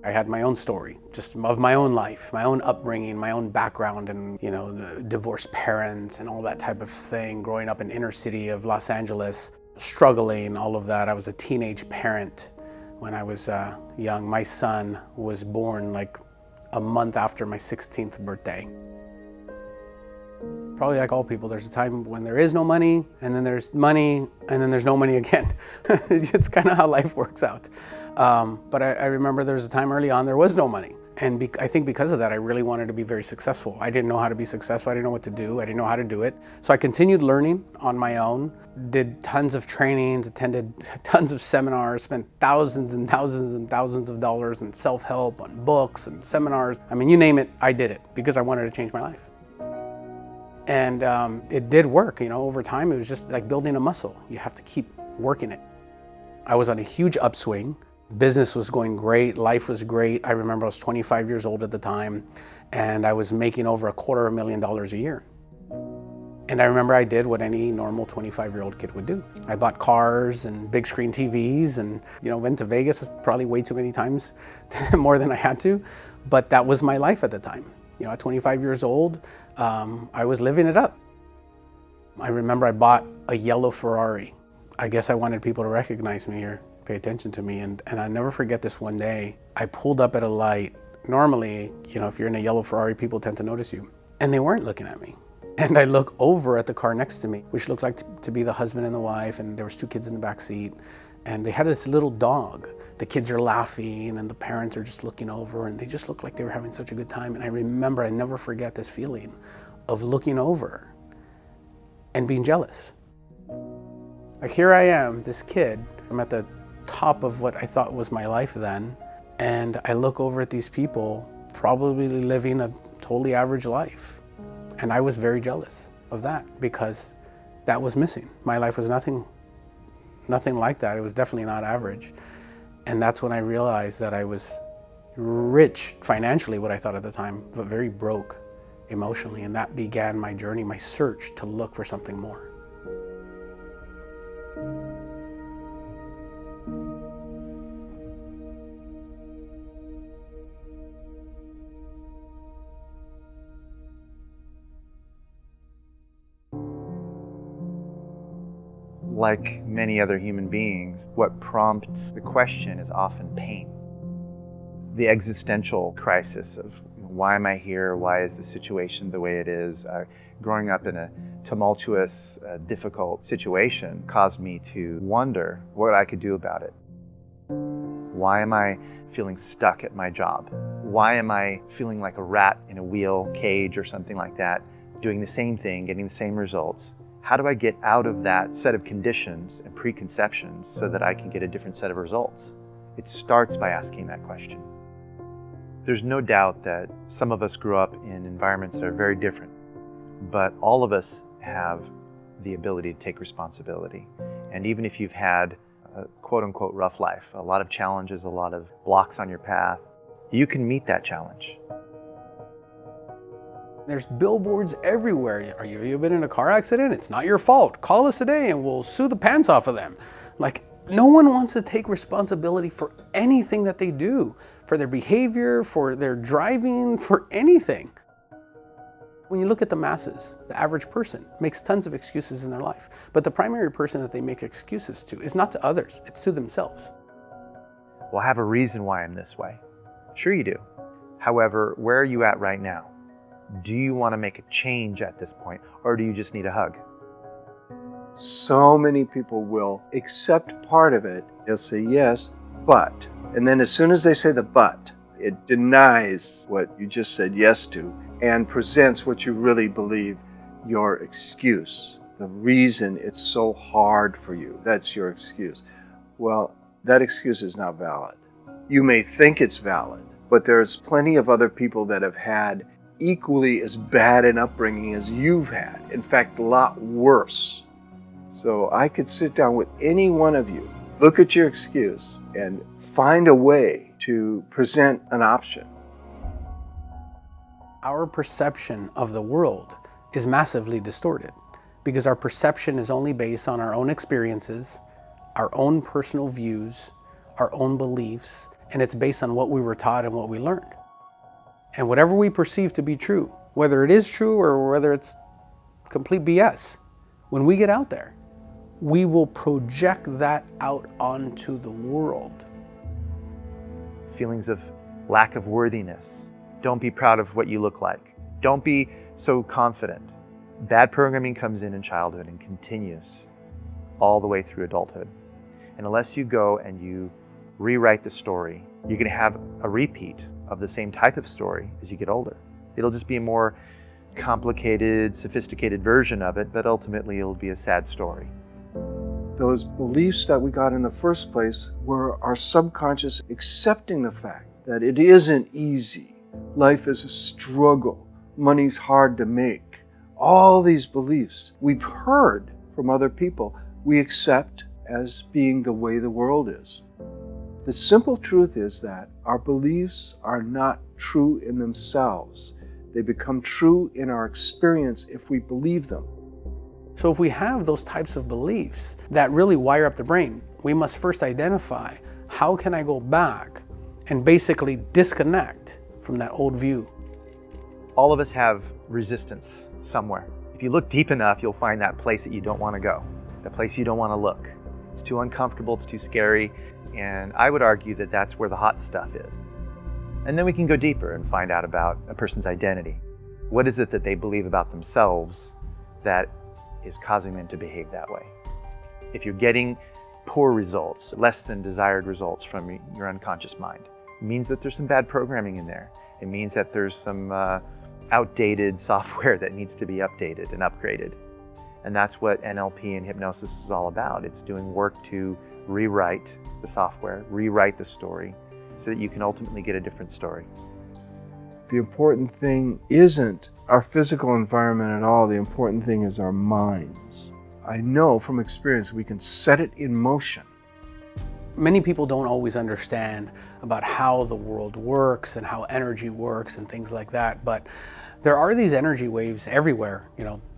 I had my own story, just of my own life, my own upbringing, my own background, and divorced parents and all that type of thing, growing up in inner city of Los Angeles, struggling, all of that. I was a teenage parent when I was young. My son was born like a month after my 16th birthday. Probably like all people, there's a time when there is no money, and then there's money, and then there's no money again. It's kind of how life works out. But I remember there was a time early on there was no money. And I think because of that, I really wanted to be very successful. I didn't know how to be successful. I didn't know what to do. I didn't know how to do it. So I continued learning on my own, did tons of trainings, attended tons of seminars, spent thousands and thousands and thousands of dollars in self-help, on books and seminars. I mean, you name it, I did it because I wanted to change my life. And it did work, over time. It was just like building a muscle. You have to keep working it. I was on a huge upswing. Business was going great, life was great. I remember I was 25 years old at the time, and I was making over $250,000 a year. And I remember I did what any normal 25-year-old kid would do. I bought cars and big screen TVs and, went to Vegas probably way too many times, more than I had to. But that was my life at the time. At 25 years old, I was living it up. I remember I bought a yellow Ferrari. I guess I wanted people to recognize me or pay attention to me. And I never forget this one day. I pulled up at a light. Normally, if you're in a yellow Ferrari, people tend to notice you. And they weren't looking at me. And I look over at the car next to me, which looked like to be the husband and the wife, and there was 2 kids in the back seat. And they had this little dog. The kids are laughing and the parents are just looking over, and they just looked like they were having such a good time. And I remember, I never forget this feeling of looking over and being jealous. Like, here I am, this kid, I'm at the top of what I thought was my life then, and I look over at these people probably living a totally average life. And I was very jealous of that because that was missing. My life was nothing like that. It was definitely not average. And that's when I realized that I was rich financially, what I thought at the time, but very broke emotionally. And that began my journey, my search to look for something more. Like many other human beings, what prompts the question is often pain. The existential crisis of why am I here? Why is the situation the way it is? Growing up in a tumultuous, difficult situation caused me to wonder what I could do about it. Why am I feeling stuck at my job? Why am I feeling like a rat in a wheel cage or something like that, doing the same thing, getting the same results? How do I get out of that set of conditions and preconceptions so that I can get a different set of results? It starts by asking that question. There's no doubt that some of us grew up in environments that are very different, but all of us have the ability to take responsibility. And even if you've had a quote-unquote rough life, a lot of challenges, a lot of blocks on your path, you can meet that challenge. There's billboards everywhere. Have you been in a car accident? It's not your fault. Call us today and we'll sue the pants off of them. Like, no one wants to take responsibility for anything that they do, for their behavior, for their driving, for anything. When you look at the masses, the average person makes tons of excuses in their life. But the primary person that they make excuses to is not to others, it's to themselves. Well, I have a reason why I'm this way. Sure you do. However, where are you at right now? Do you want to make a change at this point, or do you just need a hug? So many people will accept part of it. They'll say yes, but. And then as soon as they say the but, it denies what you just said yes to and presents what you really believe your excuse. The reason it's so hard for you, that's your excuse. Well, that excuse is not valid. You may think it's valid, but there's plenty of other people that have had equally as bad an upbringing as you've had. In fact, a lot worse. So I could sit down with any one of you, look at your excuse, and find a way to present an option. Our perception of the world is massively distorted because our perception is only based on our own experiences, our own personal views, our own beliefs, and it's based on what we were taught and what we learned. And whatever we perceive to be true, whether it is true or whether it's complete BS, when we get out there, we will project that out onto the world. Feelings of lack of worthiness. Don't be proud of what you look like. Don't be so confident. Bad programming comes in childhood and continues all the way through adulthood. And unless you go and you rewrite the story, you're going to have a repeat of the same type of story as you get older. It'll just be a more complicated, sophisticated version of it, but ultimately it'll be a sad story. Those beliefs that we got in the first place were our subconscious accepting the fact that it isn't easy. Life is a struggle. Money's hard to make. All these beliefs we've heard from other people, we accept as being the way the world is. The simple truth is that our beliefs are not true in themselves. They become true in our experience if we believe them. So if we have those types of beliefs that really wire up the brain, we must first identify, how can I go back and basically disconnect from that old view? All of us have resistance somewhere. If you look deep enough, you'll find that place that you don't want to go, the place you don't want to look. It's too uncomfortable, it's too scary, and I would argue that that's where the hot stuff is. And then we can go deeper and find out about a person's identity. What is it that they believe about themselves that is causing them to behave that way? If you're getting poor results, less than desired results from your unconscious mind, it means that there's some bad programming in there. It means that there's some outdated software that needs to be updated and upgraded. And that's what NLP and hypnosis is all about. It's doing work to rewrite the software, rewrite the story, so that you can ultimately get a different story. The important thing isn't our physical environment at all. The important thing is our minds. I know from experience we can set it in motion. Many people don't always understand about how the world works and how energy works and things like that, but there are these energy waves everywhere,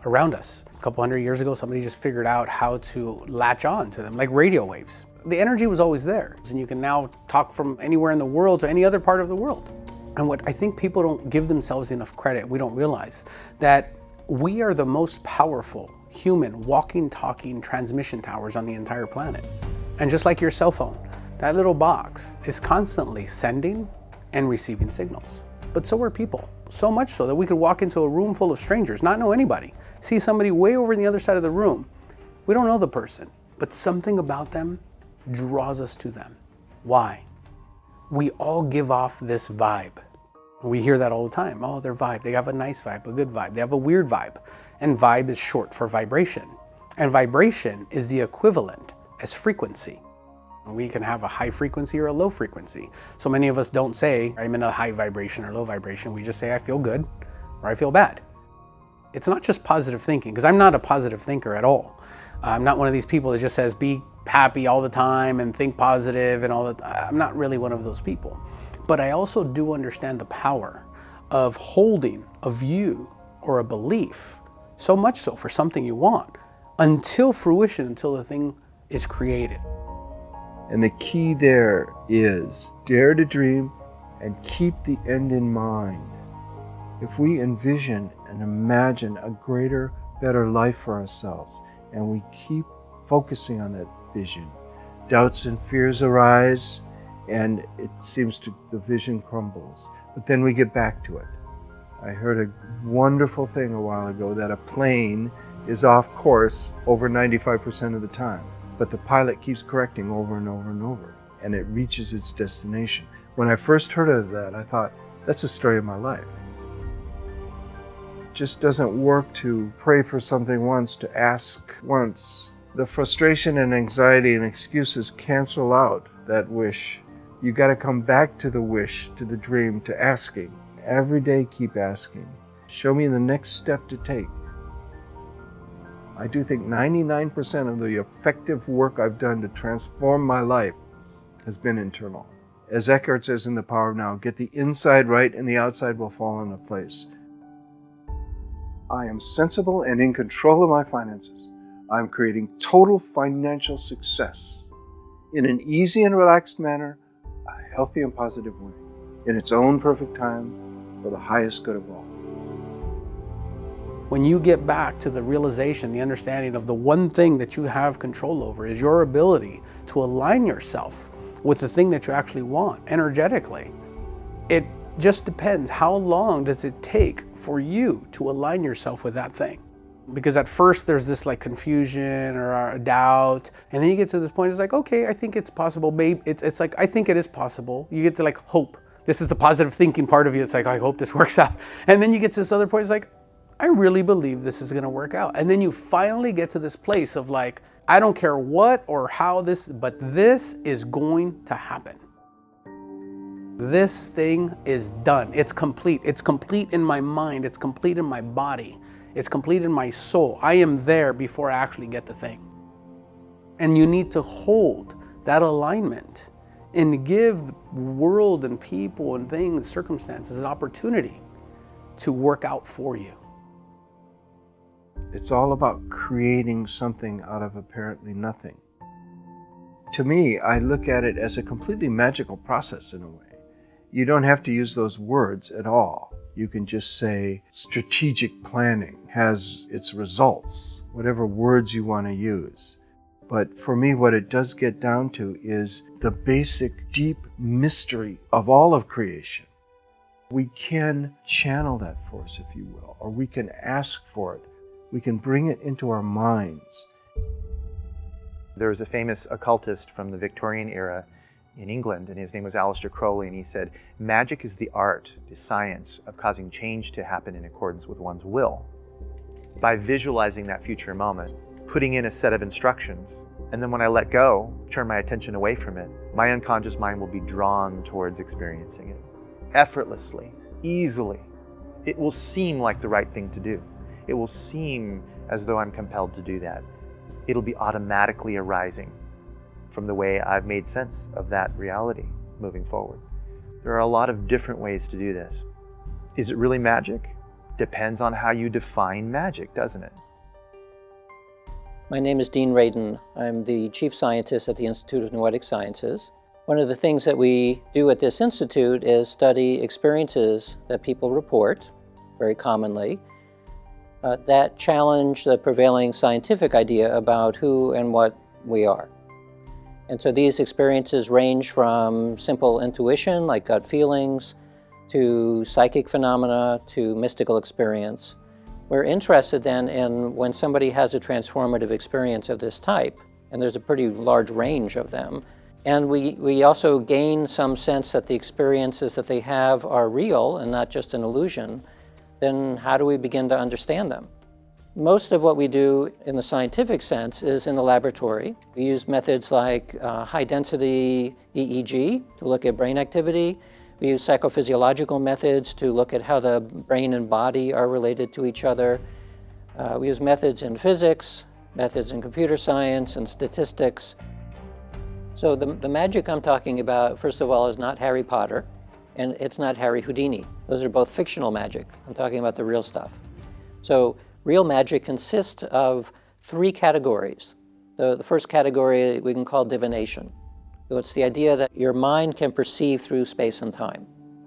around us. A couple hundred years ago, somebody just figured out how to latch on to them, like radio waves. The energy was always there, and you can now talk from anywhere in the world to any other part of the world. And what I think people don't give themselves enough credit, we don't realize that we are the most powerful human walking, talking transmission towers on the entire planet. And just like your cell phone, that little box is constantly sending and receiving signals. But so are people. So much so that we could walk into a room full of strangers, not know anybody, see somebody way over on the other side of the room. We don't know the person, but something about them draws us to them. Why? We all give off this vibe. We hear that all the time. Oh, their vibe. They have a nice vibe, a good vibe. They have a weird vibe. And vibe is short for vibration. And vibration is the equivalent as frequency. We can have a high frequency or a low frequency. So many of us don't say, I'm in a high vibration or low vibration. We just say, I feel good or I feel bad. It's not just positive thinking, because I'm not a positive thinker at all. I'm not one of these people that just says, be happy all the time and think positive and all that. I'm not really one of those people. But I also do understand the power of holding a view or a belief, so much so for something you want, until fruition, until the thing is created. And the key there is dare to dream and keep the end in mind. If we envision and imagine a greater, better life for ourselves, and we keep focusing on that vision, doubts and fears arise, and it seems the vision crumbles. But then we get back to it. I heard a wonderful thing a while ago that a plane is off course over 95% of the time. But the pilot keeps correcting over and over and over, and it reaches its destination. When I first heard of that, I thought, that's the story of my life. It just doesn't work to pray for something once, to ask once. The frustration and anxiety and excuses cancel out that wish. You got to come back to the wish, to the dream, to asking. Every day keep asking. Show me the next step to take. I do think 99% of the effective work I've done to transform my life has been internal. As Eckhart says in The Power of Now, get the inside right and the outside will fall into place. I am sensible and in control of my finances. I'm creating total financial success in an easy and relaxed manner a healthy and positive way, in its own perfect time, for the highest good of all. When you get back to the realization, the understanding of the one thing that you have control over is your ability to align yourself with the thing that you actually want energetically. It just depends, how long does it take for you to align yourself with that thing? Because at first there's this like confusion or a doubt, and then you get to this point, it's like, okay, I think it's possible, babe. It's like, I think it is possible. You get to like hope. This is the positive thinking part of you. It's like, I hope this works out. And then you get to this other point, it's like, I really believe this is gonna work out. And then you finally get to this place of like, I don't care what or how this, but this is going to happen. This thing is done. It's complete. It's complete in my mind. It's complete in my body. It's complete in my soul. I am there before I actually get the thing. And you need to hold that alignment and give the world and people and things, circumstances, an opportunity to work out for you. It's all about creating something out of apparently nothing. To me, I look at it as a completely magical process in a way. You don't have to use those words at all. You can just say strategic planning has its results, whatever words you want to use. But for me, what it does get down to is the basic, deep mystery of all of creation. We can channel that force, if you will, or we can ask for it. We can bring it into our minds. There was a famous occultist from the Victorian era in England, and his name was Aleister Crowley, and he said, magic is the art, the science of causing change to happen in accordance with one's will. By visualizing that future moment, putting in a set of instructions, and then when I let go, turn my attention away from it, my unconscious mind will be drawn towards experiencing it. Effortlessly, easily. It will seem like the right thing to do. It will seem as though I'm compelled to do that. It'll be automatically arising from the way I've made sense of that reality moving forward. There are a lot of different ways to do this. Is it really magic? Depends on how you define magic, doesn't it? My name is Dean Radin. I'm the Chief Scientist at the Institute of Noetic Sciences. One of the things that we do at this institute is study experiences that people report, very commonly, that challenge the prevailing scientific idea about who and what we are. And so these experiences range from simple intuition, like gut feelings, to psychic phenomena, to mystical experience. We're interested then in when somebody has a transformative experience of this type, and there's a pretty large range of them, and we also gain some sense that the experiences that they have are real and not just an illusion, then how do we begin to understand them? Most of what we do in the scientific sense is in the laboratory. We use methods like high-density EEG to look at brain activity. We use psychophysiological methods to look at how the brain and body are related to each other. We use methods in physics, methods in computer science, and statistics. So the magic I'm talking about, first of all, is not Harry Potter, and it's not Harry Houdini. Those are both fictional magic. I'm talking about the real stuff. So real magic consists of three categories. The first category we can call divination. So it's the idea that your mind can perceive through space and time.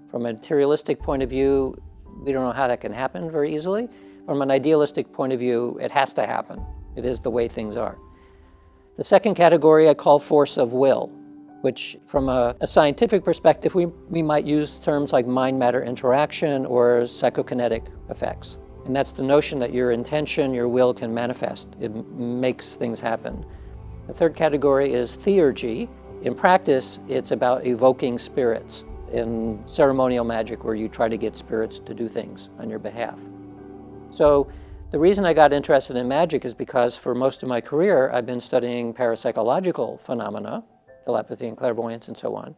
From a materialistic point of view, we don't know how that can happen very easily. From an idealistic point of view, it has to happen. It is the way things are. The second category I call force of will, which from a scientific perspective, we might use terms like mind-matter interaction or psychokinetic effects. And that's the notion that your intention, your will can manifest. It makes things happen. The third category is theurgy. In practice, it's about evoking spirits in ceremonial magic where you try to get spirits to do things on your behalf. So the reason I got interested in magic is because for most of my career, I've been studying parapsychological phenomena, telepathy and clairvoyance and so on.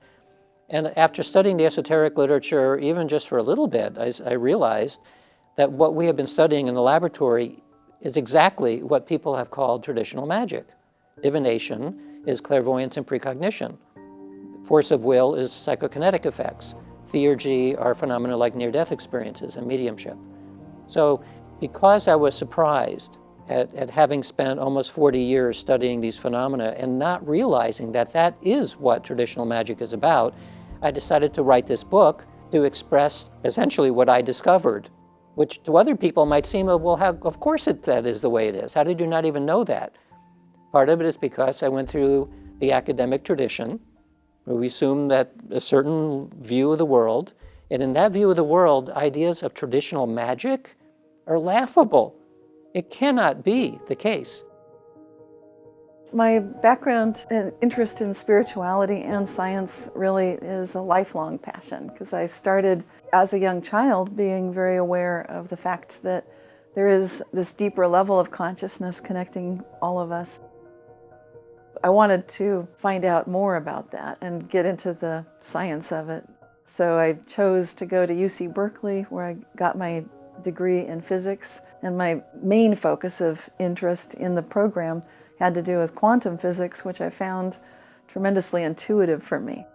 And after studying the esoteric literature, even just for a little bit, I realized that what we have been studying in the laboratory is exactly what people have called traditional magic. Divination is clairvoyance and precognition. Force of will is psychokinetic effects. Theurgy are phenomena like near-death experiences and mediumship. So because I was surprised at having spent almost 40 years studying these phenomena and not realizing that that is what traditional magic is about, I decided to write this book to express essentially what I discovered, which to other people might seem, well, of course that is the way it is. How did you not even know that? Part of it is because I went through the academic tradition, where we assume that a certain view of the world, and in that view of the world, ideas of traditional magic are laughable. It cannot be the case. My background and interest in spirituality and science really is a lifelong passion, because I started as a young child being very aware of the fact that there is this deeper level of consciousness connecting all of us. I wanted to find out more about that and get into the science of it. So I chose to go to UC Berkeley, where I got my degree in physics, and my main focus of interest in the program had to do with quantum physics, which I found tremendously intuitive for me.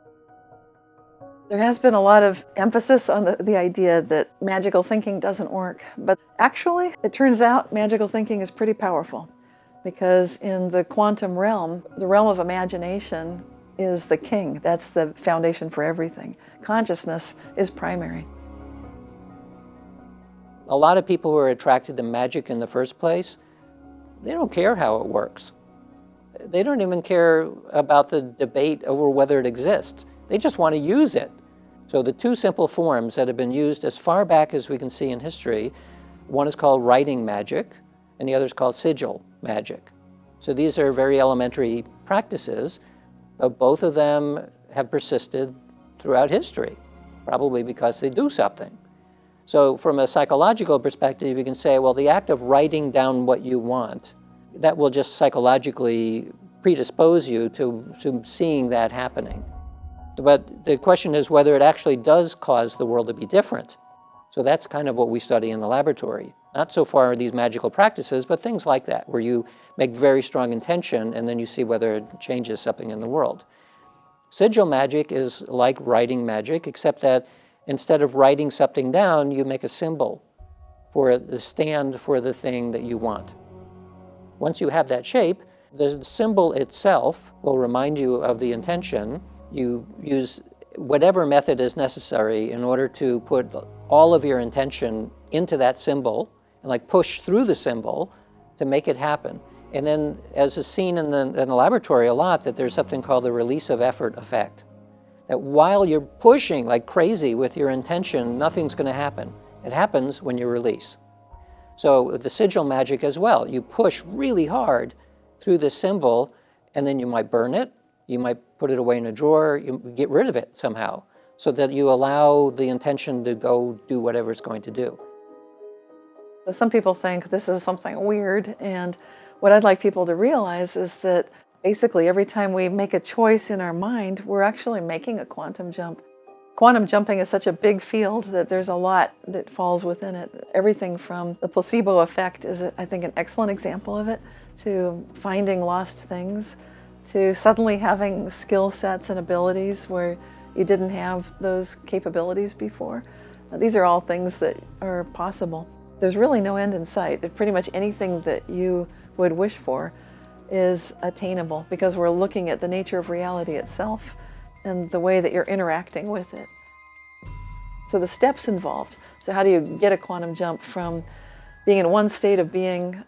There has been a lot of emphasis on the idea that magical thinking doesn't work, but actually it turns out magical thinking is pretty powerful, because in the quantum realm, the realm of imagination is the king. That's the foundation for everything. Consciousness is primary. A lot of people who are attracted to magic in the first place, they don't care how it works. They don't even care about the debate over whether it exists. They just want to use it. So the two simple forms that have been used as far back as we can see in history, one is called writing magic, and the other is called sigil magic. So these are very elementary practices, but both of them have persisted throughout history, probably because they do something. So from a psychological perspective, you can say, well, the act of writing down what you want, that will just psychologically predispose you to seeing that happening. But the question is whether it actually does cause the world to be different. So that's kind of what we study in the laboratory. Not so far these magical practices, but things like that, where you make very strong intention and then you see whether it changes something in the world. Sigil magic is like writing magic, except that instead of writing something down, you make a symbol for the stand for the thing that you want. Once you have that shape, the symbol itself will remind you of the intention. You use whatever method is necessary in order to put all of your intention into that symbol and like push through the symbol to make it happen. And then, as is seen in the laboratory a lot, that there's something called the release of effort effect. That while you're pushing like crazy with your intention, nothing's going to happen. It happens when you release. So the sigil magic as well, you push really hard through the symbol, and then you might burn it, you might put it away in a drawer, you get rid of it somehow, so that you allow the intention to go do whatever it's going to do. So some people think this is something weird, and what I'd like people to realize is that basically every time we make a choice in our mind, we're actually making a quantum jump. Quantum jumping is such a big field that there's a lot that falls within it. Everything from the placebo effect is, I think, an excellent example of it, to finding lost things, to suddenly having skill sets and abilities where you didn't have those capabilities before. These are all things that are possible. There's really no end in sight. Pretty much anything that you would wish for is attainable, because we're looking at the nature of reality itself and the way that you're interacting with it. So the steps involved. So how do you get a quantum jump from being in one state of being,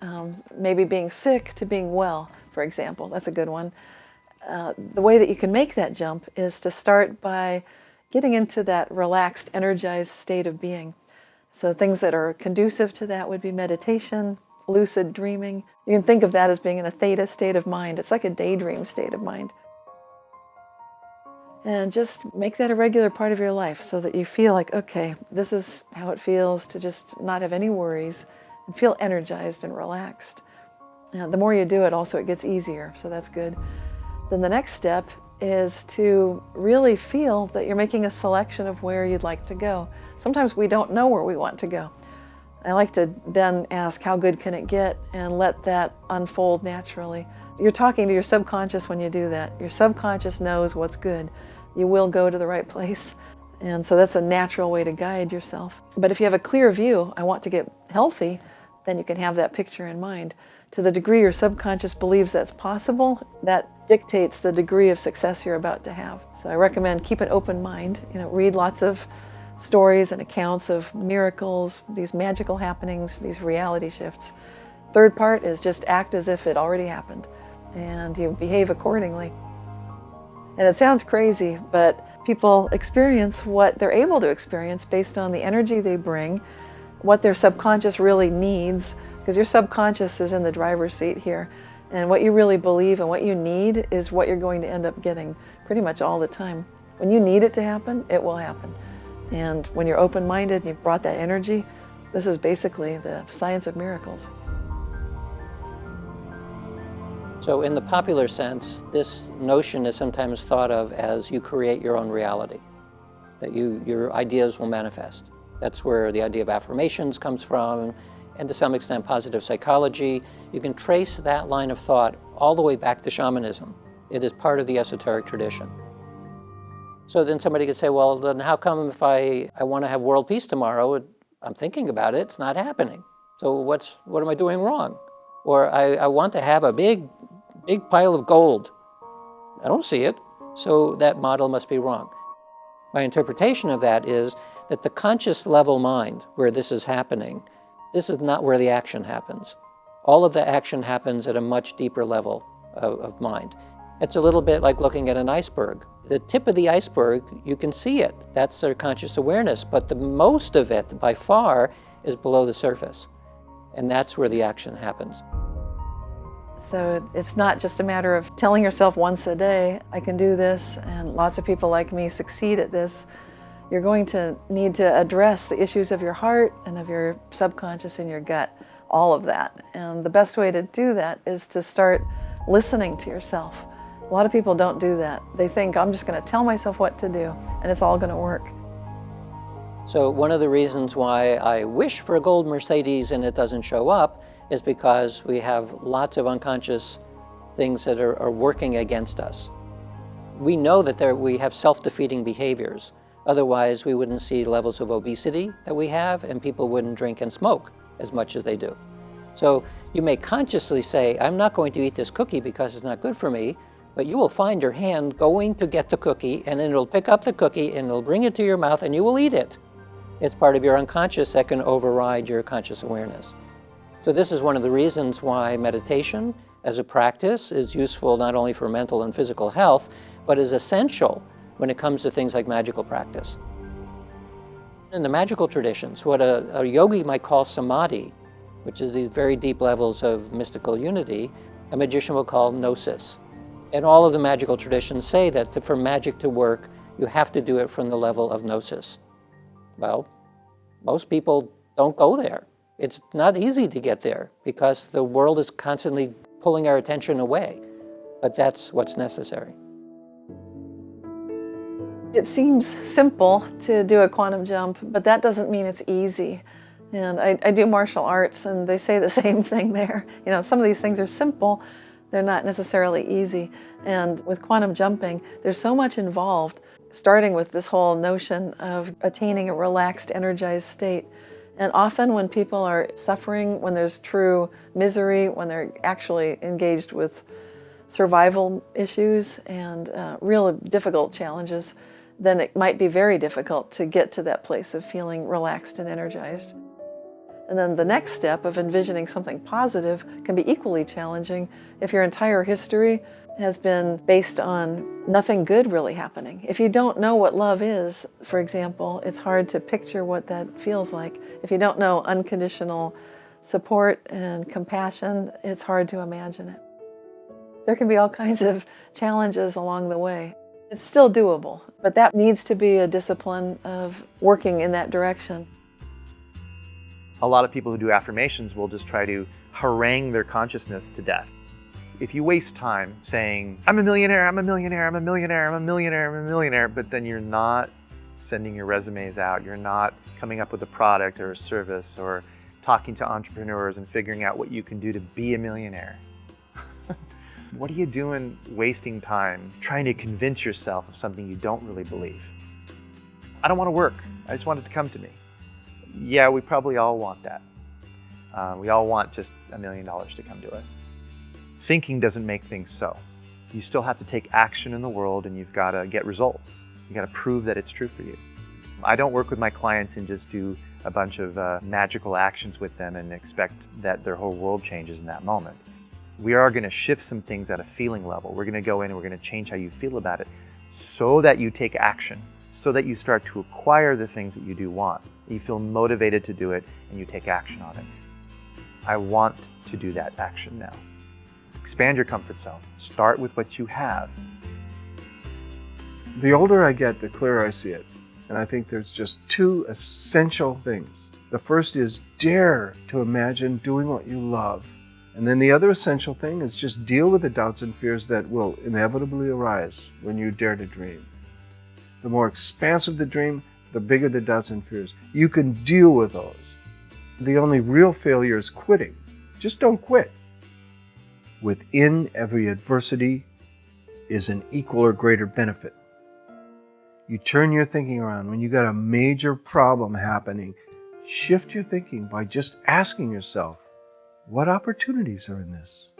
maybe being sick, to being well, for example? That's a good one. The way that you can make that jump is to start by getting into that relaxed, energized state of being. So things that are conducive to that would be meditation, lucid dreaming. You can think of that as being in a theta state of mind. It's like a daydream state of mind. And just make that a regular part of your life so that you feel like, okay, this is how it feels to just not have any worries and feel energized and relaxed. The more you do it, also it gets easier, so that's good. Then the next step is to really feel that you're making a selection of where you'd like to go. Sometimes we don't know where we want to go. I like to then ask, how good can it get, and let that unfold naturally. You're talking to your subconscious when you do that. Your subconscious knows what's good. You will go to the right place. And so that's a natural way to guide yourself. But if you have a clear view, I want to get healthy, then you can have that picture in mind. To the degree your subconscious believes that's possible, that dictates the degree of success you're about to have. So I recommend keep an open mind. Read lots of stories and accounts of miracles, these magical happenings, these reality shifts. Third part is just act as if it already happened, and you behave accordingly. And it sounds crazy, but people experience what they're able to experience based on the energy they bring, what their subconscious really needs, because your subconscious is in the driver's seat here. And what you really believe and what you need is what you're going to end up getting pretty much all the time. When you need it to happen, it will happen. And when you're open-minded and you've brought that energy, this is basically the science of miracles. So in the popular sense, this notion is sometimes thought of as you create your own reality, that your ideas will manifest. That's where the idea of affirmations comes from, and to some extent positive psychology. You can trace that line of thought all the way back to shamanism. It is part of the esoteric tradition. So then somebody could say, well, then how come if I want to have world peace tomorrow, I'm thinking about it, it's not happening. So what am I doing wrong? Or I want to have a big pile of gold. I don't see it, so that model must be wrong. My interpretation of that is that the conscious level mind, where this is happening, this is not where the action happens. All of the action happens at a much deeper level of mind. It's a little bit like looking at an iceberg. The tip of the iceberg, you can see it. That's their conscious awareness, but the most of it, by far, is below the surface. And that's where the action happens. So it's not just a matter of telling yourself once a day, I can do this, and lots of people like me succeed at this. You're going to need to address the issues of your heart and of your subconscious and your gut, all of that. And the best way to do that is to start listening to yourself. A lot of people don't do that. They think, I'm just going to tell myself what to do, and it's all going to work. So one of the reasons why I wish for a gold Mercedes and it doesn't show up is because we have lots of unconscious things that are working against us. We know that we have self-defeating behaviors. Otherwise, we wouldn't see levels of obesity that we have, and people wouldn't drink and smoke as much as they do. So you may consciously say, I'm not going to eat this cookie because it's not good for me, but you will find your hand going to get the cookie, and then it'll pick up the cookie and it'll bring it to your mouth and you will eat it. It's part of your unconscious that can override your conscious awareness. So this is one of the reasons why meditation as a practice is useful not only for mental and physical health, but is essential when it comes to things like magical practice. In the magical traditions, what a yogi might call samadhi, which is these very deep levels of mystical unity, a magician will call gnosis. And all of the magical traditions say that for magic to work, you have to do it from the level of gnosis. Well, most people don't go there. It's not easy to get there because the world is constantly pulling our attention away, but that's what's necessary. It seems simple to do a quantum jump, but that doesn't mean it's easy. And I do martial arts, and they say the same thing there. Some of these things are simple, they're not necessarily easy. And with quantum jumping, there's so much involved, starting with this whole notion of attaining a relaxed, energized state. And often when people are suffering, when there's true misery, when they're actually engaged with survival issues and real difficult challenges, then it might be very difficult to get to that place of feeling relaxed and energized. And then the next step of envisioning something positive can be equally challenging if your entire history has been based on nothing good really happening. If you don't know what love is, for example, it's hard to picture what that feels like. If you don't know unconditional support and compassion, it's hard to imagine it. There can be all kinds of challenges along the way. It's still doable, but that needs to be a discipline of working in that direction. A lot of people who do affirmations will just try to harangue their consciousness to death. If you waste time saying, I'm a millionaire, I'm a millionaire, I'm a millionaire, I'm a millionaire, I'm a millionaire, but then you're not sending your resumes out, you're not coming up with a product or a service or talking to entrepreneurs and figuring out what you can do to be a millionaire. What are you doing wasting time trying to convince yourself of something you don't really believe? I don't want to work. I just want it to come to me. Yeah, we probably all want that. We all want just $1 million to come to us. Thinking doesn't make things so. You still have to take action in the world, and you've got to get results. You got to prove that it's true for you. I don't work with my clients and just do a bunch of magical actions with them and expect that their whole world changes in that moment. We are going to shift some things at a feeling level. We're going to go in and we're going to change how you feel about it so that you take action, so that you start to acquire the things that you do want. You feel motivated to do it and you take action on it. I want to do that action now. Expand your comfort zone. Start with what you have. The older I get, the clearer I see it. And I think there's just two essential things. The first is dare to imagine doing what you love. And then the other essential thing is just deal with the doubts and fears that will inevitably arise when you dare to dream. The more expansive the dream, the bigger the doubts and fears. You can deal with those. The only real failure is quitting. Just don't quit. Within every adversity is an equal or greater benefit. You turn your thinking around. When you got a major problem happening, shift your thinking by just asking yourself, what opportunities are in this?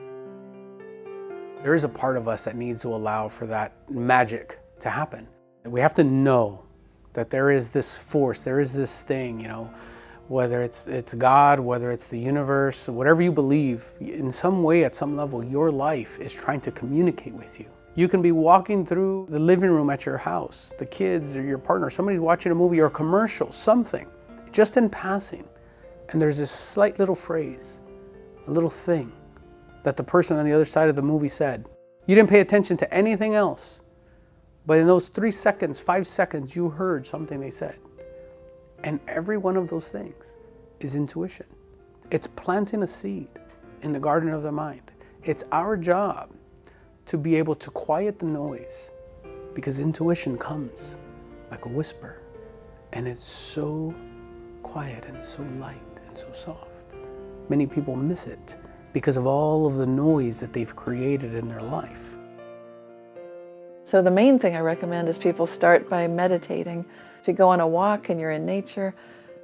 There is a part of us that needs to allow for that magic to happen. We have to know that there is this force, there is this thing, whether it's God, whether it's the universe, whatever you believe, in some way, at some level, your life is trying to communicate with you. You can be walking through the living room at your house, the kids or your partner, somebody's watching a movie or a commercial, something, just in passing. And there's this slight little phrase, a little thing that the person on the other side of the movie said. You didn't pay attention to anything else, but in those 3 seconds, 5 seconds, you heard something they said. And every one of those things is intuition. It's planting a seed in the garden of the mind. It's our job to be able to quiet the noise, because intuition comes like a whisper, and it's so quiet and so light and so soft. Many people miss it because of all of the noise that they've created in their life. So the main thing I recommend is people start by meditating. If you go on a walk and you're in nature,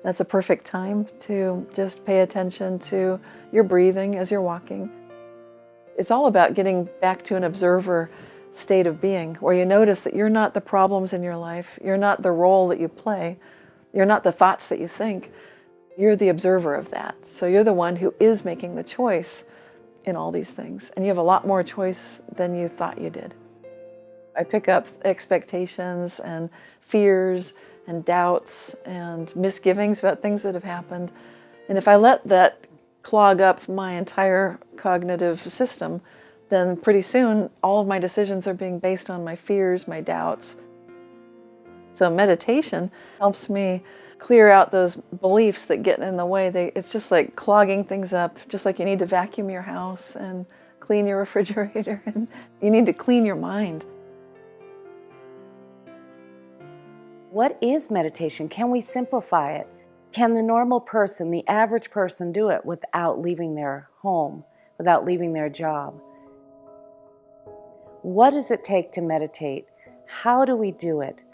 that's a perfect time to just pay attention to your breathing as you're walking. It's all about getting back to an observer state of being, where you notice that you're not the problems in your life, you're not the role that you play, you're not the thoughts that you think, you're the observer of that. So you're the one who is making the choice in all these things, and you have a lot more choice than you thought you did. I pick up expectations and fears and doubts and misgivings about things that have happened, and if I let that clog up my entire cognitive system, then pretty soon all of my decisions are being based on my fears, my doubts. So meditation helps me clear out those beliefs that get in the way. It's just like clogging things up, just like you need to vacuum your house and clean your refrigerator, and you need to clean your mind. What is meditation? Can we simplify it? Can the normal person, the average person, do it without leaving their home, without leaving their job? What does it take to meditate? How do we do it?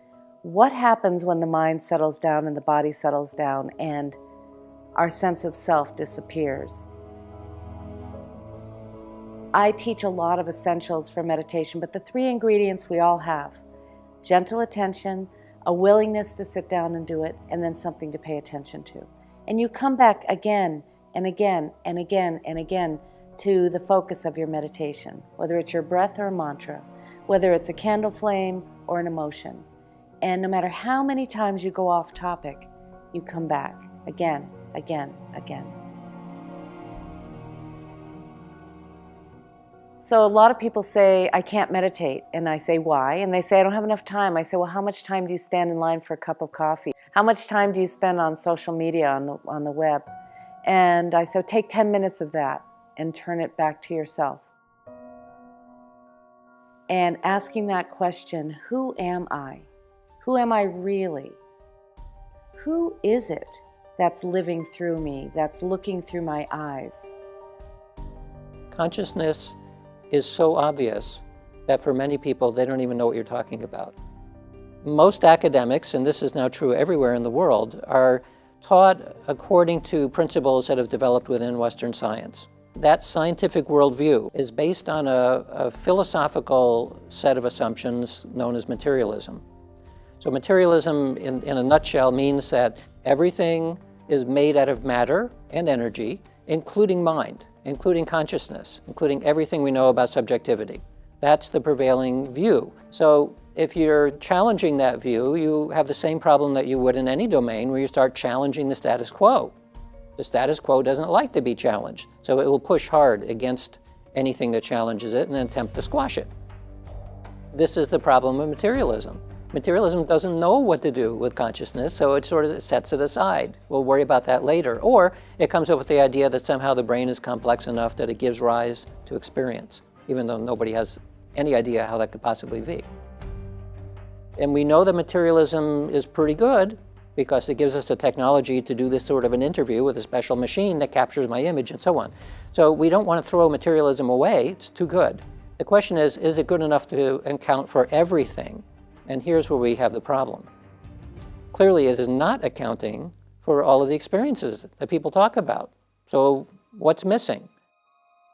What happens when the mind settles down and the body settles down and our sense of self disappears? I teach a lot of essentials for meditation, but the 3 ingredients we all have: gentle attention, a willingness to sit down and do it, and then something to pay attention to. And you come back again and again and again and again to the focus of your meditation, whether it's your breath or a mantra, whether it's a candle flame or an emotion. And no matter how many times you go off topic, you come back again, again, again. So a lot of people say, I can't meditate. And I say, why? And they say, I don't have enough time. I say, well, how much time do you stand in line for a cup of coffee? How much time do you spend on social media, on the web? And I said, take 10 minutes of that and turn it back to yourself. And asking that question, who am I? Who am I really? Who is it that's living through me, that's looking through my eyes? Consciousness is so obvious that for many people, they don't even know what you're talking about. Most academics, and this is now true everywhere in the world, are taught according to principles that have developed within Western science. That scientific worldview is based on a philosophical set of assumptions known as materialism. So materialism, in a nutshell, means that everything is made out of matter and energy, including mind, including consciousness, including everything we know about subjectivity. That's the prevailing view. So if you're challenging that view, you have the same problem that you would in any domain where you start challenging the status quo. The status quo doesn't like to be challenged, so it will push hard against anything that challenges it and attempt to squash it. This is the problem of materialism. Materialism doesn't know what to do with consciousness, so it sort of sets it aside. We'll worry about that later. Or it comes up with the idea that somehow the brain is complex enough that it gives rise to experience, even though nobody has any idea how that could possibly be. And we know that materialism is pretty good because it gives us the technology to do this sort of an interview with a special machine that captures my image and so on. So we don't want to throw materialism away, it's too good. The question is it good enough to account for everything? And here's where we have the problem. Clearly it is not accounting for all of the experiences that people talk about. So what's missing?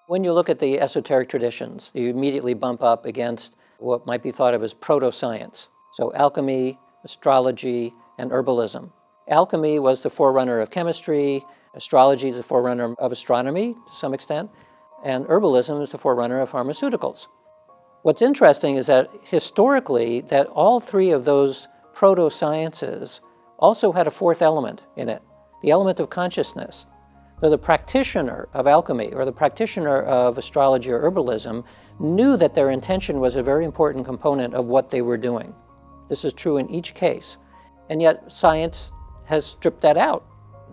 When you look at the esoteric traditions, you immediately bump up against what might be thought of as proto-science. So alchemy, astrology, and herbalism. Alchemy was the forerunner of chemistry, astrology is the forerunner of astronomy to some extent, and herbalism is the forerunner of pharmaceuticals. What's interesting is that historically, that all three of those proto-sciences also had a fourth element in it, the element of consciousness. So the practitioner of alchemy or the practitioner of astrology or herbalism knew that their intention was a very important component of what they were doing. This is true in each case. And yet science has stripped that out.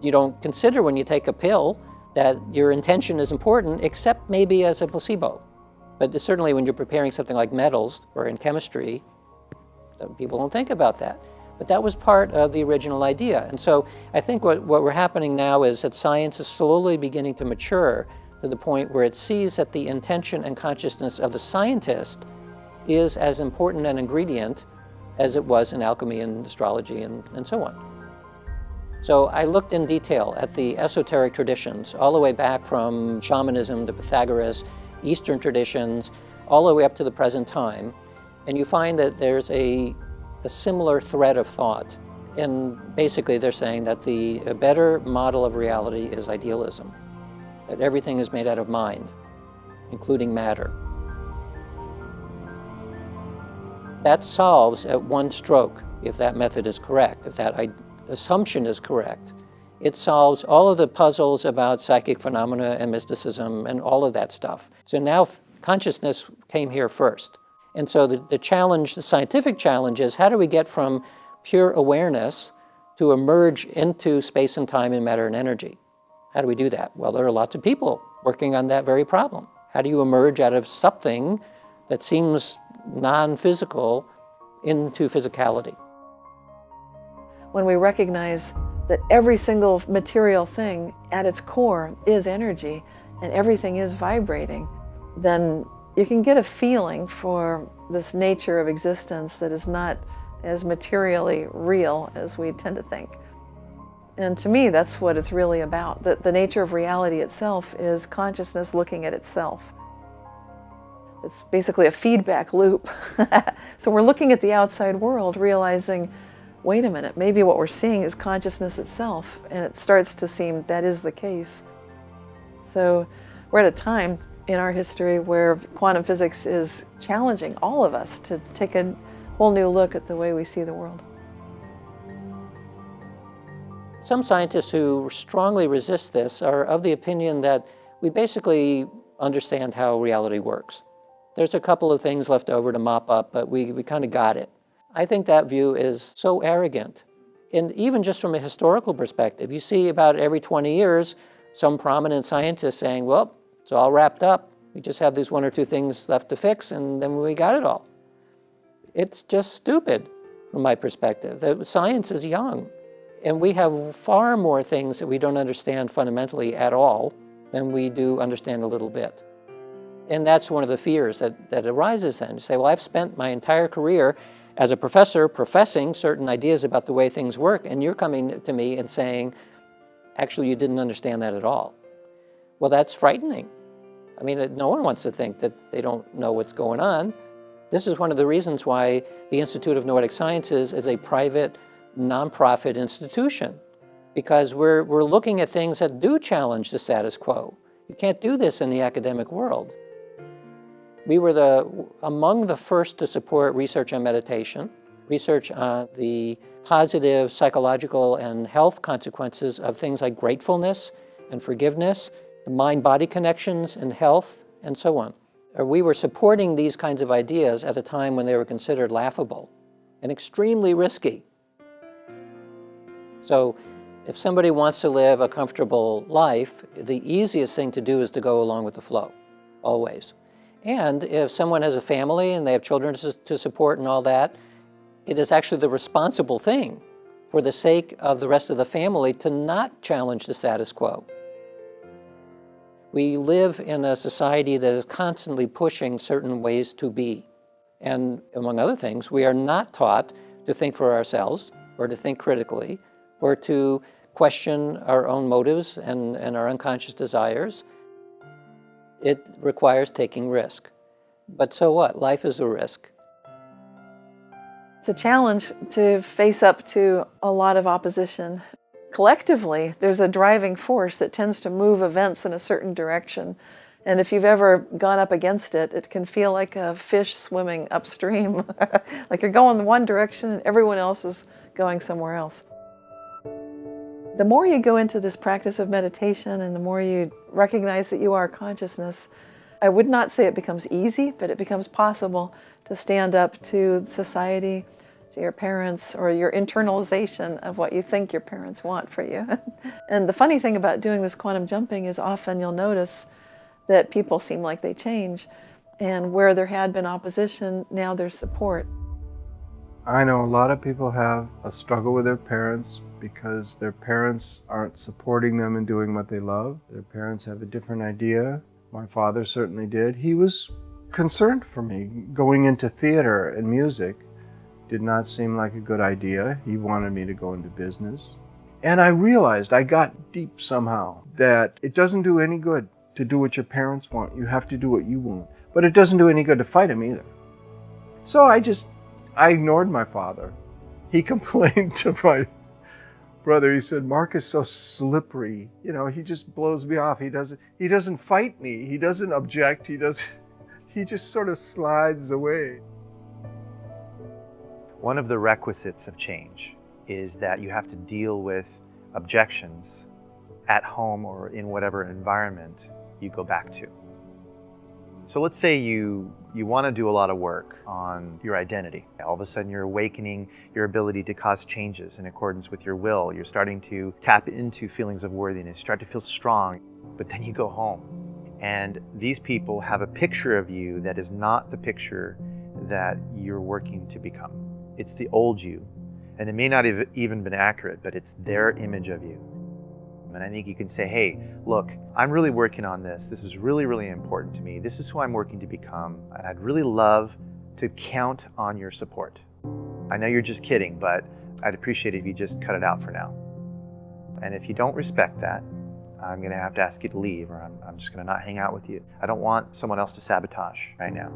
You don't consider when you take a pill that your intention is important, except maybe as a placebo. But certainly when you're preparing something like metals or in chemistry, people don't think about that. But that was part of the original idea. And so I think what we're happening now is that science is slowly beginning to mature to the point where it sees that the intention and consciousness of the scientist is as important an ingredient as it was in alchemy and astrology and so on. So I looked in detail at the esoteric traditions, all the way back from shamanism to Pythagoras, Eastern traditions, all the way up to the present time. And you find that there's a similar thread of thought. And basically they're saying that a better model of reality is idealism, that everything is made out of mind, including matter. That solves at one stroke, if that method is correct, if that assumption is correct. It solves all of the puzzles about psychic phenomena and mysticism and all of that stuff. So now consciousness came here first. And so the challenge, the scientific challenge is how do we get from pure awareness to emerge into space and time and matter and energy? How do we do that? Well, there are lots of people working on that very problem. How do you emerge out of something that seems non-physical into physicality? When we recognize that every single material thing at its core is energy and everything is vibrating, then you can get a feeling for this nature of existence that is not as materially real as we tend to think. And to me, that's what it's really about. The nature of reality itself is consciousness looking at itself. It's basically a feedback loop. So we're looking at the outside world, realizing, wait a minute, maybe what we're seeing is consciousness itself, and it starts to seem that is the case. So we're at a time in our history where quantum physics is challenging all of us to take a whole new look at the way we see the world. Some scientists who strongly resist this are of the opinion that we basically understand how reality works. There's a couple of things left over to mop up, but we kind of got it. I think that view is so arrogant. And even just from a historical perspective, you see about every 20 years, some prominent scientist saying, well, it's all wrapped up. We just have these one or two things left to fix, and then we got it all. It's just stupid from my perspective. Science is young, and we have far more things that we don't understand fundamentally at all than we do understand a little bit. And that's one of the fears that arises then. You say, well, I've spent my entire career as a professor professing certain ideas about the way things work, and you're coming to me and saying, actually, you didn't understand that at all. Well, that's frightening. I mean, no one wants to think that they don't know what's going on. This is one of the reasons why the Institute of Noetic Sciences is a private, nonprofit institution, because we're looking at things that do challenge the status quo. You can't do this in the academic world. We were among the first to support research on meditation, research on the positive psychological and health consequences of things like gratefulness and forgiveness, the mind-body connections and health, and so on. We were supporting these kinds of ideas at a time when they were considered laughable and extremely risky. So if somebody wants to live a comfortable life, the easiest thing to do is to go along with the flow, always. And if someone has a family and they have children to support and all that, it is actually the responsible thing for the sake of the rest of the family to not challenge the status quo. We live in a society that is constantly pushing certain ways to be. And among other things, we are not taught to think for ourselves or to think critically or to question our own motives and our unconscious desires. It requires taking risk. But so what? Life is a risk. It's a challenge to face up to a lot of opposition. Collectively, there's a driving force that tends to move events in a certain direction. And if you've ever gone up against it, it can feel like a fish swimming upstream. Like you're going in one direction and everyone else is going somewhere else. The more you go into this practice of meditation and the more you recognize that you are consciousness, I would not say it becomes easy, but it becomes possible to stand up to society, to your parents, or your internalization of what you think your parents want for you. And the funny thing about doing this quantum jumping is often you'll notice that people seem like they change, and where there had been opposition, now there's support. I know a lot of people have a struggle with their parents because their parents aren't supporting them in doing what they love. Their parents have a different idea. My father certainly did. He was concerned for me. Going into theater and music did not seem like a good idea. He wanted me to go into business. And I realized, I got deep somehow, that it doesn't do any good to do what your parents want. You have to do what you want. But it doesn't do any good to fight them either. So I ignored my father. He complained to my brother. He said, "Mark is so slippery. You know, he just blows me off. He doesn't fight me. He doesn't object. He just sort of slides away." One of the requisites of change is that you have to deal with objections at home or in whatever environment you go back to. So let's say you want to do a lot of work on your identity. All of a sudden you're awakening your ability to cause changes in accordance with your will. You're starting to tap into feelings of worthiness, start to feel strong, but then you go home. And these people have a picture of you that is not the picture that you're working to become. It's the old you. And it may not have even been accurate, but it's their image of you. And I think you can say, hey, look, I'm really working on this. This is really, really important to me. This is who I'm working to become. And I'd really love to count on your support. I know you're just kidding, but I'd appreciate it if you just cut it out for now. And if you don't respect that, I'm going to have to ask you to leave, or I'm just going to not hang out with you. I don't want someone else to sabotage right now.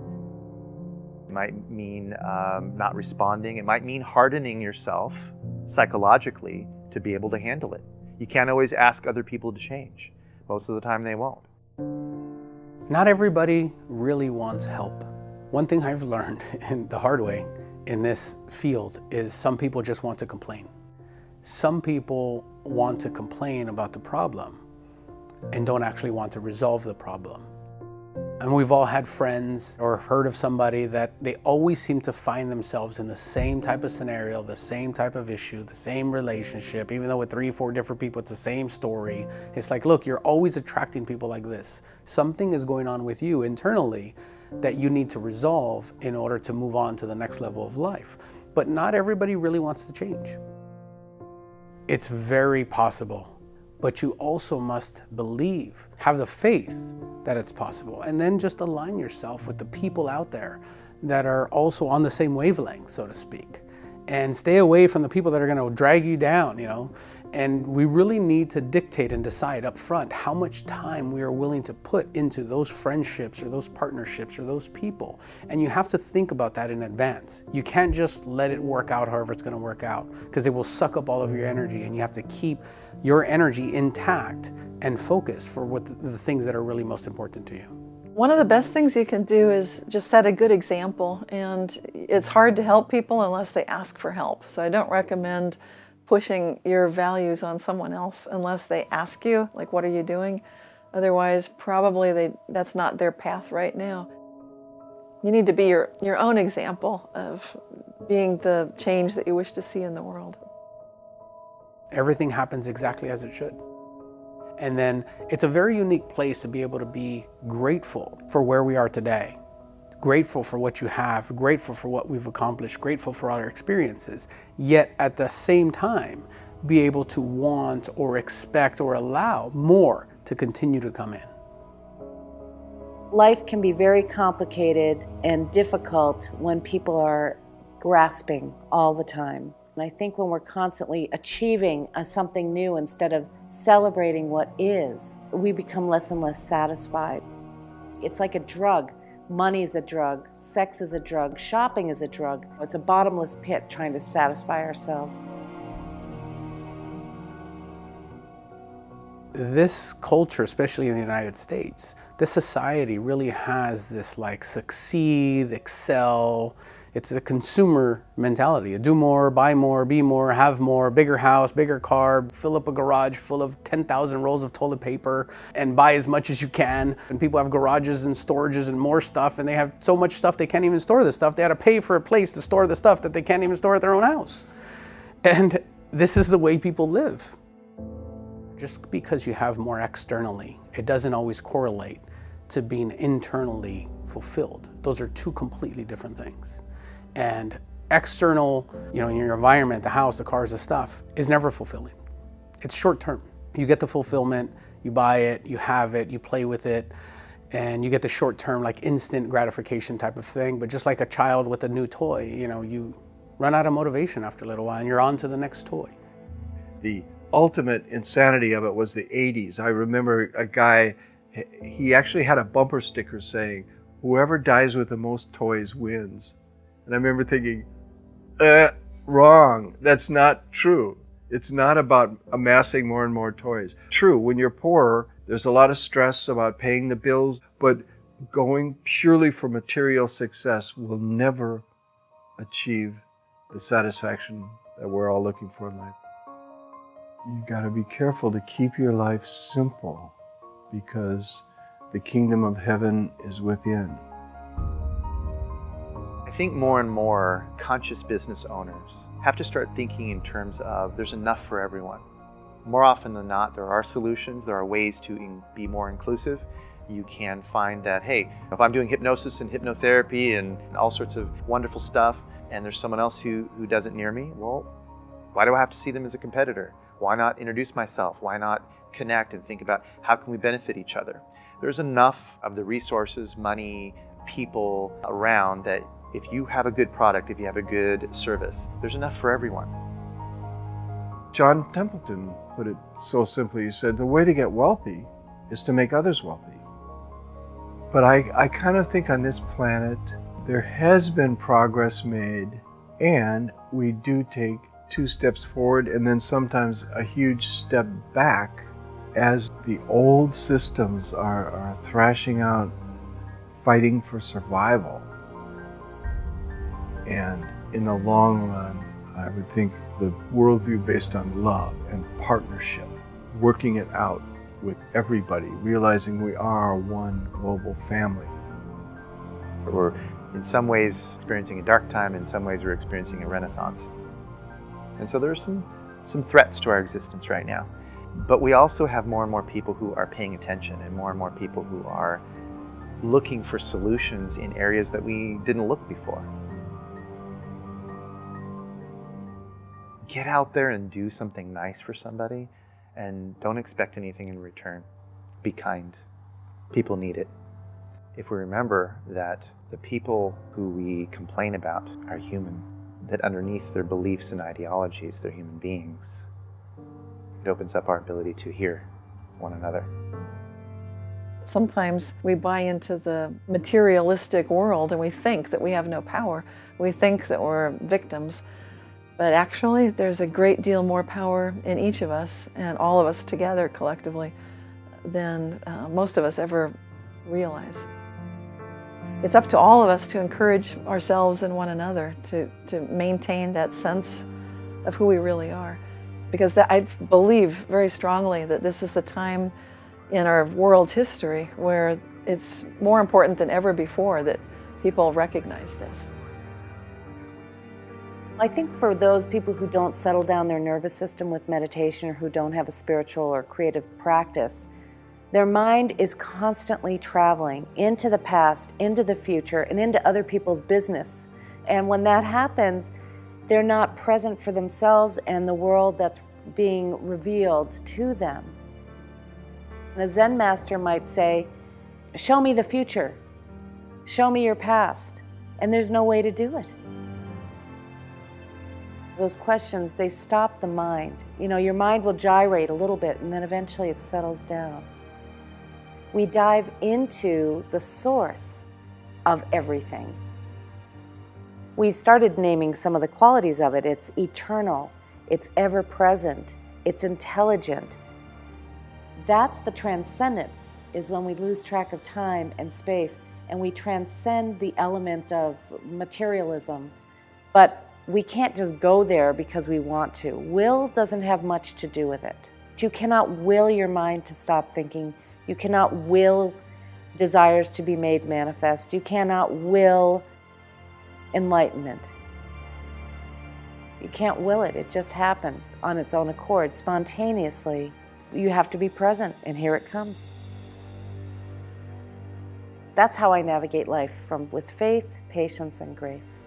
It might mean not responding. It might mean hardening yourself psychologically to be able to handle it. You can't always ask other people to change. Most of the time they won't. Not everybody really wants help. One thing I've learned in the hard way in this field is some people just want to complain. Some people want to complain about the problem and don't actually want to resolve the problem. And we've all had friends or heard of somebody that they always seem to find themselves in the same type of scenario, the same type of issue, the same relationship, even though with 3 or 4 different people, it's the same story. It's like, look, you're always attracting people like this. Something is going on with you internally that you need to resolve in order to move on to the next level of life. But not everybody really wants to change. It's very possible. But you also must believe, have the faith that it's possible, and then just align yourself with the people out there that are also on the same wavelength, so to speak. And stay away from the people that are going to drag you down, you know. And we really need to dictate and decide up front how much time we are willing to put into those friendships or those partnerships or those people. And you have to think about that in advance. You can't just let it work out however it's going to work out, because it will suck up all of your energy, and you have to keep your energy intact and focused for what the things that are really most important to you. One of the best things you can do is just set a good example, and it's hard to help people unless they ask for help. So I don't recommend pushing your values on someone else unless they ask you, like, what are you doing? Otherwise, probably that's not their path right now. You need to be your own example of being the change that you wish to see in the world. Everything happens exactly as it should. And then it's a very unique place to be able to be grateful for where we are today. Grateful for what you have, grateful for what we've accomplished, grateful for our experiences, yet at the same time, be able to want or expect or allow more to continue to come in. Life can be very complicated and difficult when people are grasping all the time. And I think when we're constantly achieving something new instead of celebrating what is, we become less and less satisfied. It's like a drug. Money is a drug, sex is a drug, shopping is a drug. It's a bottomless pit trying to satisfy ourselves. This culture, especially in the United States, this society really has this like succeed, excel. It's a consumer mentality. Do more, buy more, be more, have more, bigger house, bigger car, fill up a garage full of 10,000 rolls of toilet paper and buy as much as you can. And people have garages and storages and more stuff, and they have so much stuff they can't even store the stuff. They had to pay for a place to store the stuff that they can't even store at their own house. And this is the way people live. Just because you have more externally, it doesn't always correlate to being internally fulfilled. Those are two completely different things. And external, you know, in your environment, the house, the cars, the stuff, is never fulfilling. It's short term. You get the fulfillment, you buy it, you have it, you play with it, and you get the short term, like instant gratification type of thing. But just like a child with a new toy, you know, you run out of motivation after a little while and you're on to the next toy. The ultimate insanity of it was the 80s. I remember a guy, he actually had a bumper sticker saying, "Whoever dies with the most toys wins." And I remember thinking, wrong. That's not true. It's not about amassing more and more toys. True, when you're poorer, there's a lot of stress about paying the bills, but going purely for material success will never achieve the satisfaction that we're all looking for in life. You got to be careful to keep your life simple, because the kingdom of heaven is within. I think more and more conscious business owners have to start thinking in terms of there's enough for everyone. More often than not, there are solutions, there are ways to be more inclusive. You can find that, hey, if I'm doing hypnosis and hypnotherapy and all sorts of wonderful stuff, and there's someone else who does it near me, well, why do I have to see them as a competitor? Why not introduce myself? Why not connect and think about how can we benefit each other? There's enough of the resources, money, people around that if you have a good product, if you have a good service, there's enough for everyone. John Templeton put it so simply. He said, the way to get wealthy is to make others wealthy. But I kind of think on this planet, there has been progress made, and we do take 2 steps forward and then sometimes a huge step back as the old systems are thrashing out, fighting for survival. And in the long run, I would think the worldview based on love and partnership, working it out with everybody, realizing we are one global family. We're in some ways experiencing a dark time, in some ways we're experiencing a renaissance. And so there's some threats to our existence right now. But we also have more and more people who are paying attention, and more people who are looking for solutions in areas that we didn't look before. Get out there and do something nice for somebody, and don't expect anything in return. Be kind. People need it. if we remember that the people who we complain about are human, that underneath their beliefs and ideologies, they're human beings, it opens up our ability to hear one another. Sometimes we buy into the materialistic world and we think that we have no power. We think that we're victims. But actually, there's a great deal more power in each of us, and all of us together collectively, than most of us ever realize. It's up to all of us to encourage ourselves and one another to maintain that sense of who we really are. Because I believe very strongly that this is the time in our world's history where it's more important than ever before that people recognize this. I think for those people who don't settle down their nervous system with meditation or who don't have a spiritual or creative practice, their mind is constantly traveling into the past, into the future, and into other people's business. And when that happens, they're not present for themselves and the world that's being revealed to them. And a Zen master might say, "Show me the future, show me your past," and there's no way to do it. Those questions, they stop the mind. You know, your mind will gyrate a little bit and then eventually it settles down. We dive into the source of everything. We started naming some of the qualities of it. It's eternal, it's ever-present, it's intelligent. That's the transcendence, is when we lose track of time and space and we transcend the element of materialism. But we can't just go there because we want to. Will doesn't have much to do with it. You cannot will your mind to stop thinking. You cannot will desires to be made manifest. You cannot will enlightenment. You can't will it. It just happens on its own accord, spontaneously. You have to be present, and here it comes. That's how I navigate life, with faith, patience, and grace.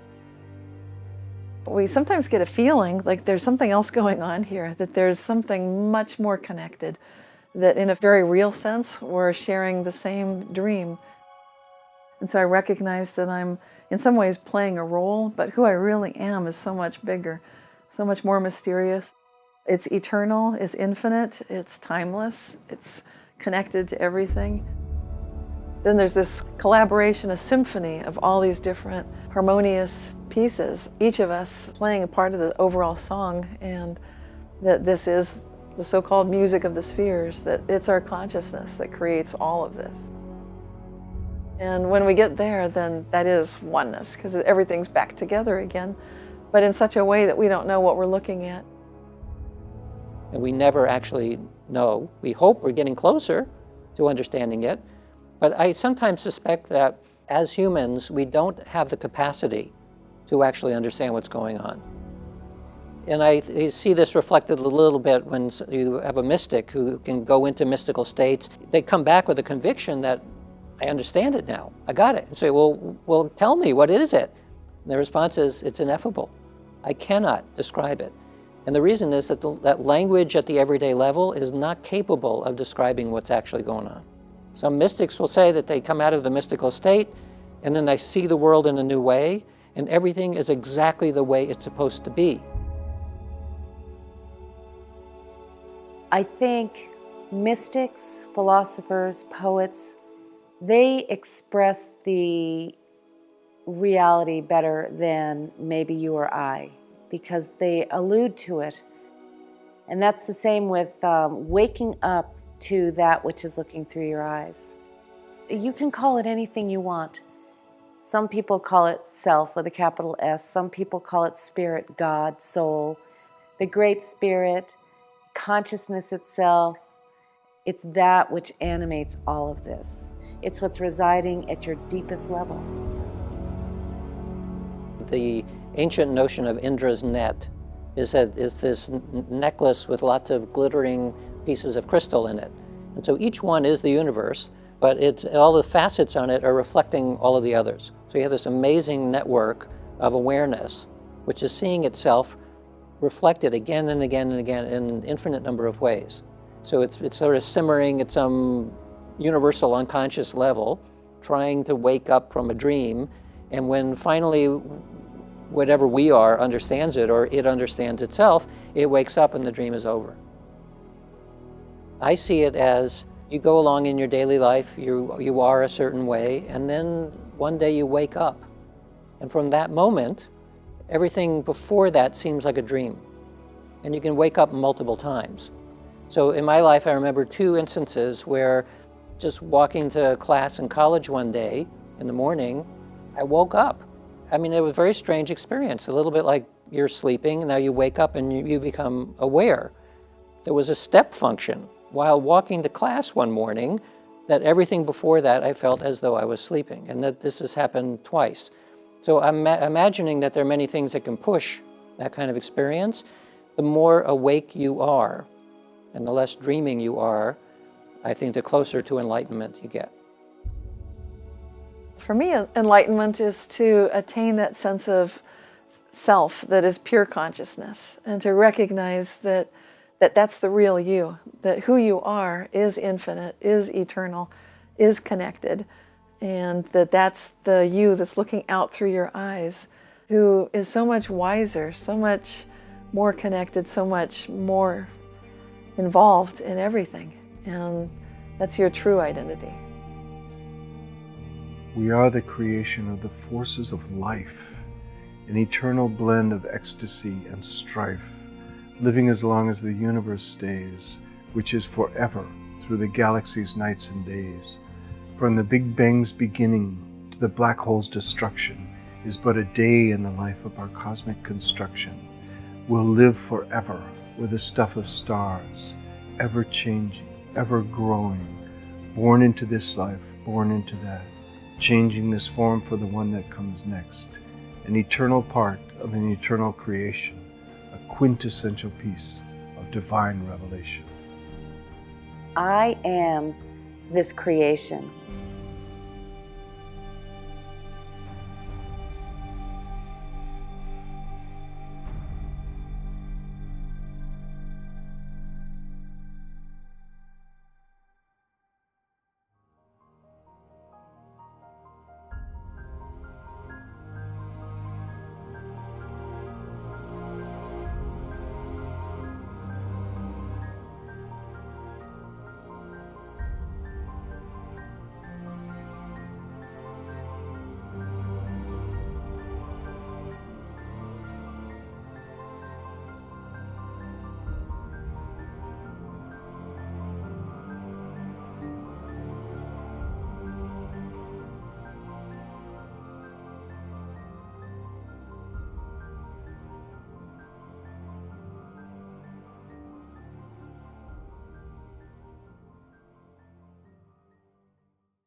We sometimes get a feeling like there's something else going on here, that there's something much more connected, that in a very real sense, we're sharing the same dream. And so I recognize that I'm in some ways playing a role, but who I really am is so much bigger, so much more mysterious. It's eternal, it's infinite, it's timeless, it's connected to everything. Then there's this collaboration, a symphony of all these different harmonious pieces, each of us playing a part of the overall song, and that this is the so-called music of the spheres, that it's our consciousness that creates all of this. And when we get there, then that is oneness, because everything's back together again, but in such a way that we don't know what we're looking at. And we never actually know. We hope we're getting closer to understanding it, but I sometimes suspect that as humans, we don't have the capacity to actually understand what's going on. And I see this reflected a little bit when you have a mystic who can go into mystical states. They come back with a conviction that, I understand it now, I got it. And say, well, tell me, what is it? And the response is, it's ineffable. I cannot describe it. And the reason is that that language at the everyday level is not capable of describing what's actually going on. Some mystics will say that they come out of the mystical state and then they see the world in a new way, and everything is exactly the way it's supposed to be. I think mystics, philosophers, poets, they express the reality better than maybe you or I, because they allude to it. And that's the same with waking up to that which is looking through your eyes. You can call it anything you want. Some people call it self with a capital S. Some people call it spirit, God, soul, the great spirit, consciousness itself. It's that which animates all of this. It's what's residing at your deepest level. The ancient notion of Indra's net is this necklace with lots of glittering pieces of crystal in it. And so each one is the universe, but all the facets on it are reflecting all of the others. So you have this amazing network of awareness, which is seeing itself reflected again and again and again in an infinite number of ways. So it's sort of simmering at some universal unconscious level, trying to wake up from a dream, and when finally whatever we are understands it, or it understands itself, it wakes up and the dream is over. I see it as you go along in your daily life, you are a certain way, and then one day you wake up. And from that moment, everything before that seems like a dream. And you can wake up multiple times. So in my life, I remember 2 instances where just walking to class in college one day in the morning, I woke up. I mean, it was a very strange experience, a little bit like you're sleeping, now you wake up and you become aware. There was a step function while walking to class one morning that everything before that I felt as though I was sleeping, and that this has happened twice. So I'm imagining that there are many things that can push that kind of experience. The more awake you are and the less dreaming you are, I think the closer to enlightenment you get. For me, enlightenment is to attain that sense of self that is pure consciousness, and to recognize that that's the real you, that who you are is infinite, is eternal, is connected, and that's the you that's looking out through your eyes, who is so much wiser, so much more connected, so much more involved in everything, and that's your true identity. We are the creation of the forces of life, an eternal blend of ecstasy and strife, living as long as the universe stays, which is forever through the galaxy's nights and days. From the Big Bang's beginning to the black hole's destruction is but a day in the life of our cosmic construction. We'll live forever with the stuff of stars, ever changing, ever growing, born into this life, born into that, changing this form for the one that comes next, an eternal part of an eternal creation, a quintessential piece of divine revelation. I am this creation.